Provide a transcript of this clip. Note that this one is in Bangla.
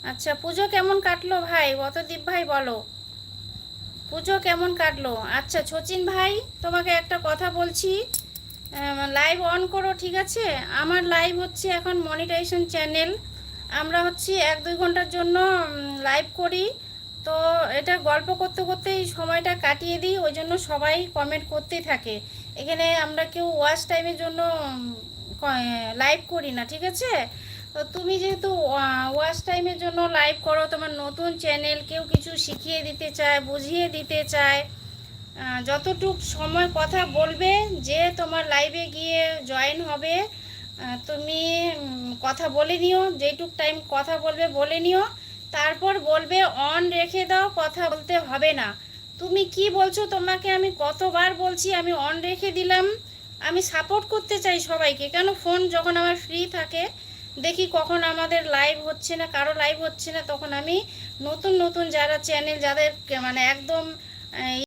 আচ্ছা, পুজো কেমন কাটলো ভাই? অতদীপ ভাই বলো, পুজো কেমন কাটলো? আচ্ছা সচিন ভাই, তোমাকে একটা কথা বলছি, লাইভ অন করো, ঠিক আছে? আমার লাইভ হচ্ছে এখন মনিটাইজেশন চ্যানেল। আমরা হচ্ছে 1-2 ঘন্টার জন্য লাইভ করি। তো এটা গল্প করতে করতেই সময়টা কাটিয়ে দিই, ওই জন্য সবাই কমেন্ট করতেই থাকে। এখানে আমরা কেউ ওয়াচ টাইমের জন্য লাইভ করি না, ঠিক আছে? তো তুমি যেহেতু ওয়াচ টাইমের জন্য লাইভ করো, তোমার নতুন চ্যানেল, কেউ কিছু শিখিয়ে দিতে চায়, বুঝিয়ে দিতে চায়, যতটুক সময় কথা বলবে, যে তোমার লাইভে গিয়ে জয়েন হবে, তুমি কথা বলে নিও, যেটুক টাইম কথা বলবে বলে নিও। তারপর বলবে অন রেখে দাও, কথা বলতে হবে না। তুমি কি বলছো? তোমাকে আমি কতবার বলছি আমি অন রেখে দিলাম। আমি সাপোর্ট করতে চাই সবাইকে, কেন ফোন যখন আমার ফ্রি থাকে, দেখি কখন আমাদের লাইভ হচ্ছে না, কারো লাইভ হচ্ছে না, তখন আমি নতুন নতুন যারা চ্যানেল, যাদের মানে একদম